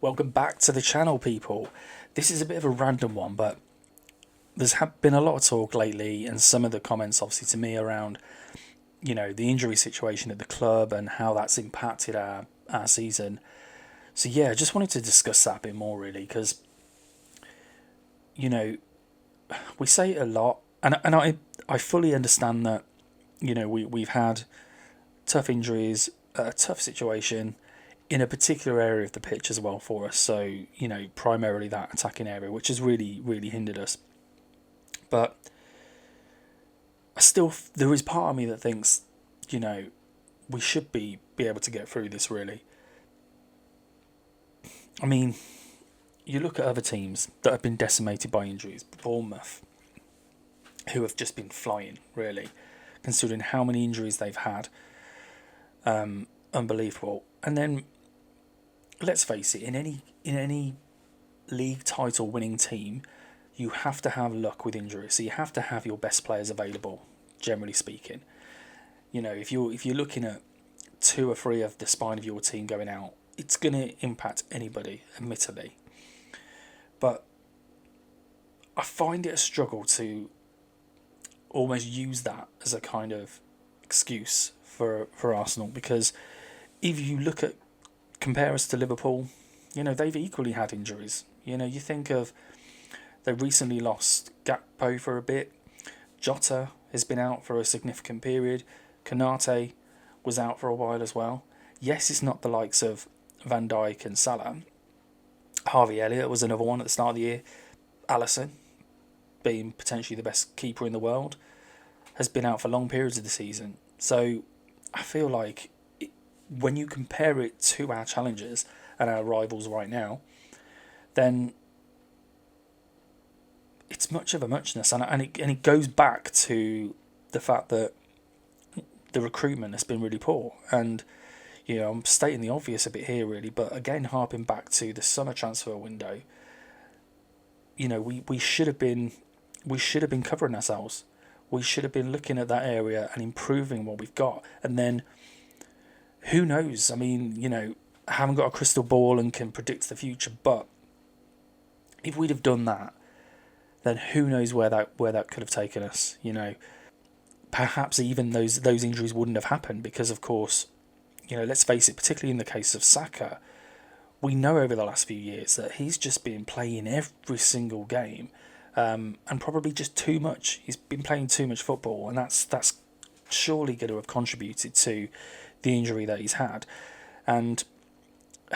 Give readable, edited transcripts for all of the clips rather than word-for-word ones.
Welcome back to the channel, people. This is a bit of a random one, but there's been a lot of talk lately, and some of the comments obviously to me around, the injury situation at the club and how that's impacted our season. So yeah, I just wanted to discuss that a bit more really, because we say it a lot, and I fully understand that we've had tough injuries, a tough situation in a particular area of the pitch as well for us. So primarily that attacking area, which has really hindered us. But there is part of me that thinks we should be able to get through this really. I mean, you look at other teams that have been decimated by injuries, Bournemouth, who have just been flying, really, considering how many injuries they've had. Unbelievable. And then, let's face it, in any league title winning team, you have to have luck with injuries. So you have to have your best players available, generally speaking. If you're looking at 2 or 3 of the spine of your team going out, it's going to impact anybody, admittedly. But I find it a struggle to almost use that as a kind of excuse for Arsenal, because if you compare us to Liverpool, they've equally had injuries. You think of, they recently lost Gakpo for a bit. Jota has been out for a significant period. Konate was out for a while as well. Yes, it's not the likes of Van Dijk and Salah. Harvey Elliott was another one at the start of the year. Alisson, being potentially the best keeper in the world, has been out for long periods of the season. So I feel like when you compare it to our challengers and our rivals right now, then it's much of a muchness, and it goes back to the fact that the recruitment has been really poor. And I'm stating the obvious a bit here really, but again, harping back to the summer transfer window, we should have been covering ourselves. We should have been looking at that area and improving what we've got. And then who knows? I mean, I haven't got a crystal ball and can predict the future, but if we'd have done that, then who knows where that could have taken us. Perhaps even those injuries wouldn't have happened, because of course, let's face it, particularly in the case of Saka, we know over the last few years that he's just been playing every single game, and probably just too much. He's been playing too much football, and that's surely going to have contributed to the injury that he's had. And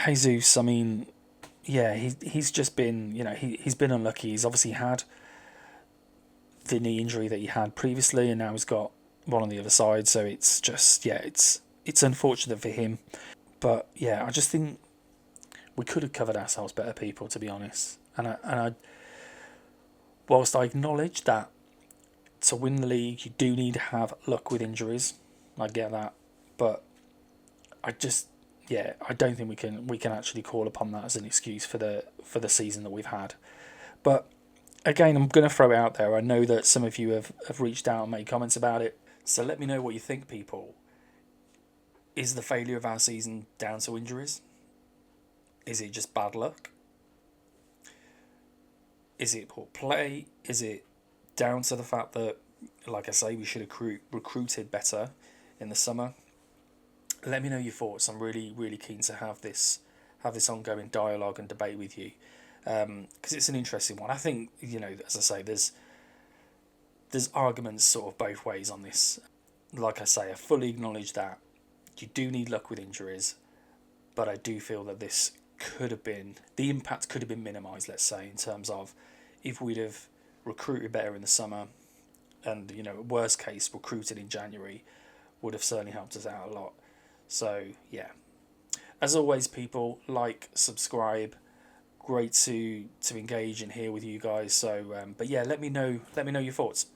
Jesus, I mean, yeah, he's just been, he's been unlucky. He's obviously had the knee injury that he had previously, and now he's got one on the other side. So it's just, it's unfortunate for him. But yeah, I just think we could have covered ourselves better, people, to be honest. And I whilst I acknowledge that to win the league you do need to have luck with injuries, I get that, but I don't think we can actually call upon that as an excuse for the season that we've had. But again, I'm going to throw it out there. I know that some of you have reached out and made comments about it, so let me know what you think, people. Is the failure of our season down to injuries? Is it just bad luck? Is it poor play? Is it down to the fact that, like I say, we should have recruited better in the summer? Let me know your thoughts. I'm really keen to have this ongoing dialogue and debate with you, because it's an interesting one. I think, as I say, there's arguments sort of both ways on this. Like I say, I fully acknowledge that you do need luck with injuries, but I do feel that the impact could have been minimised, let's say, in terms of if we'd have recruited better in the summer, and worst case recruited in January, would have certainly helped us out a lot. So yeah, as always, people, like, subscribe. Great to engage and hear with you guys. So but yeah, let me know your thoughts.